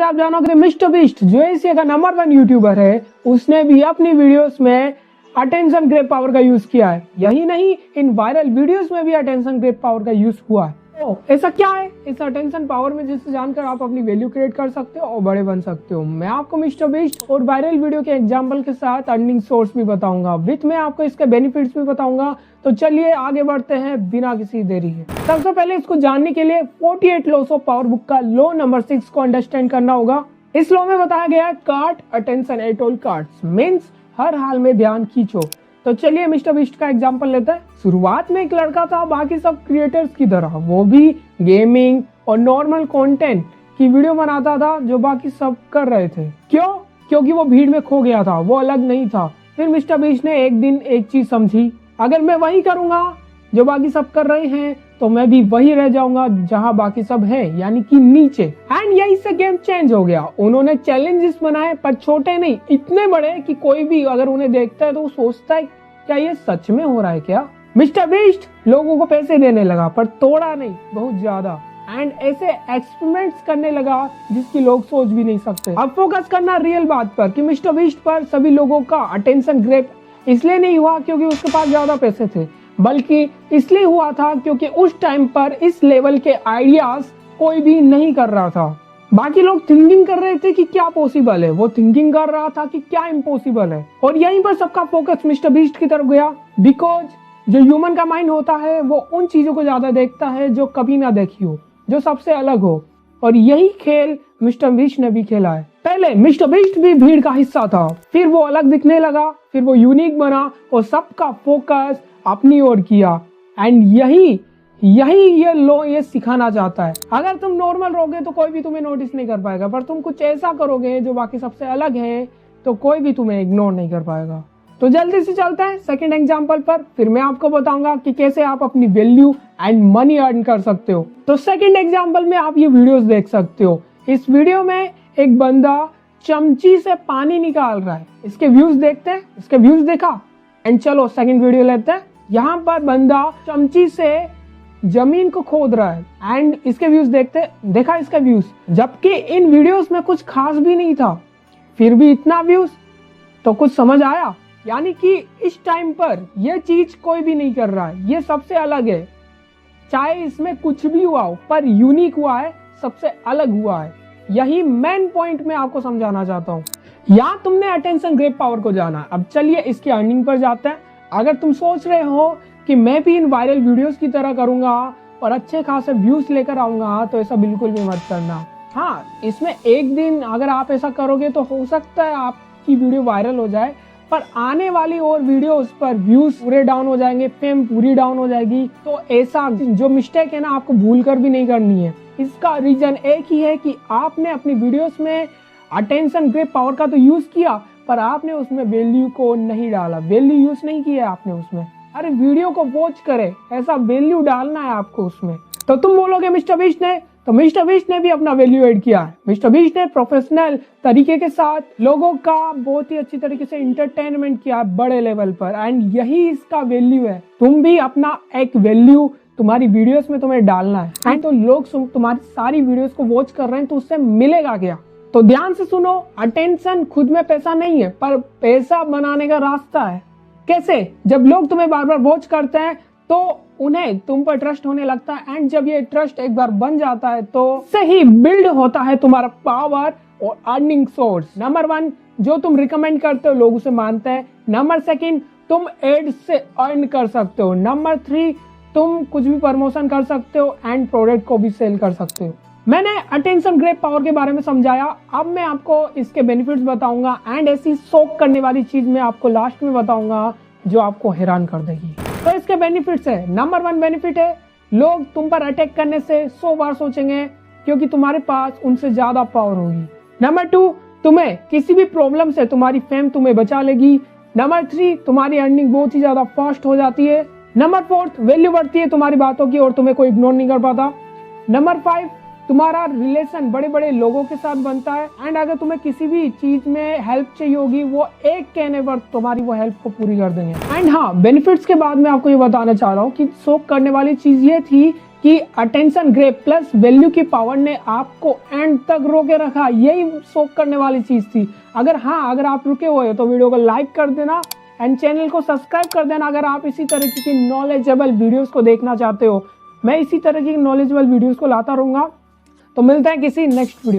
आज आप जानोगे मिस्टर बीस्ट जो एशिया का नंबर 1 यूट्यूबर है, उसने भी अपनी वीडियोस में अटेंशन ग्रैब पावर का यूज किया है। यही नहीं, इन वायरल वीडियोस में भी अटेंशन ग्रैब पावर का यूज हुआ है। तो ऐसा क्या है इस अटेंशन पावर में, जिससे जानकर आप अपनी वैल्यू क्रिएट कर सकते हो और बड़े बन सकते हो। मैं आपको मिस्टर बीस्ट और वायरल वीडियो के एग्जांपल के साथ अर्निंग सोर्स भी बताऊंगा, विथ मैं आपको इसके बेनिफिट्स भी बताऊंगा। तो चलिए आगे बढ़ते हैं बिना किसी देरी के। सबसे पहले इसको जानने के लिए 48 लॉस ऑफ पावर बुक का लॉ नंबर 6 को अंडरस्टैंड करना होगा। इस लॉ में बताया गया है card attention at all cards means हर हाल में ध्यान खींचो। तो चलिए मिस्टर बीस्ट का एग्जांपल लेते हैं। शुरुआत में एक लड़का था बाकी सब क्रिएटर्स की तरह, वो भी गेमिंग और नॉर्मल कंटेंट की वीडियो बनाता था जो बाकी सब कर रहे थे। क्यों? क्योंकि वो भीड़ में खो गया था, वो अलग नहीं था। फिर मिस्टर बीस्ट ने एक दिन एक चीज समझी, अगर मैं वही करूंगा जो बाकी सब कर रहे हैं तो मैं भी वही रह जाऊंगा जहां बाकी सब हैं, यानी कि नीचे। एंड यही से गेम चेंज हो गया। उन्होंने चैलेंजेस बनाए, पर छोटे नहीं, इतने बड़े कि कोई भी अगर उन्हें देखता है तो वो सोचता है क्या ये सच में हो रहा है क्या। मिस्टर बीस्ट लोगों को पैसे देने लगा, पर तोड़ा नहीं, बहुत ज्यादा। एंड ऐसे एक्सपेरिमेंट्स करने लगा जिसकी लोग सोच भी नहीं सकते। अब फोकस करना रियल बात पर कि मिस्टर बीस्ट पर सभी लोगों का अटेंशन ग्रैब इसलिए नहीं हुआ क्योंकि उसके पास ज्यादा पैसे थे, बल्कि इसलिए हुआ था क्योंकि उस टाइम पर इस लेवल के आइडियाज कोई भी नहीं कर रहा था। बाकी लोग थिंकिंग कर रहे थे कि क्या पॉसिबल है, वो थिंकिंग कर रहा था कि क्या इम्पॉसिबल है। और यहीं पर सबका फोकस मिस्टर बीस्ट की तरफ गया, बिकॉज जो ह्यूमन का माइंड होता है वो उन चीजों को ज्यादा देखता है जो कभी ना देखी हो, जो सबसे अलग हो। और यही खेल मिस्टर बीस्ट ने भी खेला है। पहले मिस्टर बीस्ट भी भीड़ का हिस्सा था, फिर वो अलग दिखने लगा, फिर वो यूनिक बना और सबका फोकस अपनी ओर किया। एंड यही ये लो ये सिखाना चाहता है। अगर तुम नॉर्मल रहोगे तो कोई भी तुम्हें नोटिस नहीं कर पाएगा, पर तुम कुछ ऐसा करोगे जो बाकी सबसे अलग है तो कोई भी तुम्हें इग्नोर नहीं कर पाएगा। तो जल्दी से चलते हैं सेकंड एग्जांपल पर, फिर मैं आपको बताऊंगा कि कैसे आप अपनी वैल्यू एंड मनी अर्न कर सकते हो। तो सेकंड एग्जांपल में आप ये वीडियोस देख सकते हो। इस वीडियो में एक बंदा चमची से पानी निकाल रहा है। इसके व्यूज देखते हैं, इसके व्यूज देखा। एंड चलो सेकंड वीडियो लेते हैं। यहाँ पर बंदा चमची से जमीन को खोद रहा है एंड इसके व्यूज देखते, देखा इसका व्यूज, जबकि इन वीडियोस में कुछ खास भी नहीं था, फिर भी इतना व्यूज। तो कुछ समझ आया, यानी कि इस टाइम पर यह चीज कोई भी नहीं कर रहा है, ये सबसे अलग है। चाहे इसमें कुछ भी हुआ हो, पर यूनिक हुआ है, सबसे अलग हुआ है। यही मेन पॉइंट मैं आपको समझाना चाहता हूँ। यहाँ तुमने अटेंशन ग्रैब पावर को जाना। अब चलिए इसकी अर्निंग पर जाते हैं। अगर तुम सोच रहे हो कि मैं भी इन वायरल वीडियोस की तरह करूंगा और अच्छे खासे व्यूज लेकर आऊंगा, तो ऐसा बिल्कुल भी मत करना। हाँ, इसमें एक दिन अगर आप ऐसा करोगे तो हो सकता है आपकी वीडियो वायरल हो जाए, पर आने वाली और वीडियोस पर व्यूज पूरे डाउन हो जाएंगे, फेम पूरी डाउन हो जाएगी। तो ऐसा जो मिस्टेक है ना, आपको भूल कर भी नहीं करनी है। इसका रीजन एक ही है कि आपने अपनी वीडियोस में अटेंशन ग्रैब पावर का तो यूज किया, पर आपने उसमें वैल्यू को नहीं डाला, वैल्यू यूज नहीं किया आपने उसमें। अरे वीडियो को वॉच करे, ऐसा वैल्यू डालना है आपको उसमें। तो तुम बोलोगे मिस्टर बीस्ट ने, तो मिस्टर बीस्ट ने भी अपना वैल्यू ऐड किया है। मिस्टर बीस्ट ने प्रोफेशनल तरीके के साथ लोगों का बहुत ही अच्छी तरीके से इंटरटेनमेंट किया बड़े लेवल पर, एंड यही इसका वैल्यू है। तुम भी अपना एक वैल्यू तुम्हारी वीडियोस में तुम्हें डालना है। एंड तो लोग तुम्हारी सारी वीडियोस को वॉच कर रहे हैं, तो उससे मिलेगा क्या? तो ध्यान से सुनो, अटेंशन खुद में पैसा नहीं है, पर पैसा बनाने का रास्ता है। कैसे? जब लोग तुम्हें बार बार वॉच करते हैं तो उन्हें तुम पर ट्रस्ट होने लगता है, एंड जब ये ट्रस्ट एक बार बन जाता है तो सही बिल्ड होता है तुम्हारा पावर और अर्निंग सोर्स। नंबर 1, जो तुम रिकमेंड करते हो लोग उसे मानते हैं। नंबर 2, तुम एड से अर्न कर सकते हो। नंबर 3, तुम कुछ भी प्रमोशन कर सकते हो एंड प्रोडक्ट को भी सेल कर सकते हो। मैंने अटेंशन ग्रैब पावर के बारे में समझाया, अब मैं आपको इसके बेनिफिट्स बताऊंगा एंड ऐसी शॉक करने वाली चीज मैं आपको लास्ट में बताऊंगा जो आपको हैरान कर देगी। तो इसके बेनिफिट्स है, नंबर 1 बेनिफिट है, लोग तुम पर अटैक करने से 100 बार सोचेंगे क्योंकि तुम्हारे पास उनसे ज्यादा पावर होगी। नंबर 2, तुम्हें किसी भी प्रॉब्लम से तुम्हारी फेम तुम्हें बचा लेगी। नंबर 3, तुम्हारी अर्निंग बहुत ही ज्यादा फास्ट हो जाती है। नंबर 4, वैल्यू बढ़ती है तुम्हारी बातों की और तुम्हें कोई इग्नोर नहीं कर पाता। नंबर 5, तुम्हारा रिलेशन बड़े बड़े लोगों के साथ बनता है, एंड अगर तुम्हें किसी भी चीज में हेल्प चाहिए होगी, वो एक कहने पर तुम्हारी वो हेल्प को पूरी कर देंगे। एंड हाँ, बेनिफिट्स के बाद मैं आपको ये बताना चाह रहा हूँ कि शॉक करने वाली चीज ये थी कि अटेंशन ग्रेप प्लस वैल्यू की पावर ने आपको एंड तक रोके रखा, यही शॉक करने वाली चीज थी। अगर आप रुके हुए हो तो वीडियो को लाइक कर देना एंड चैनल को सब्सक्राइब कर देना अगर आप इसी तरीके की नॉलेजेबल वीडियोस को देखना चाहते हो। मैं इसी तरह की नॉलेजेबल वीडियोस को लाता रहूंगा। तो मिलते हैं किसी नेक्स्ट वीडियो।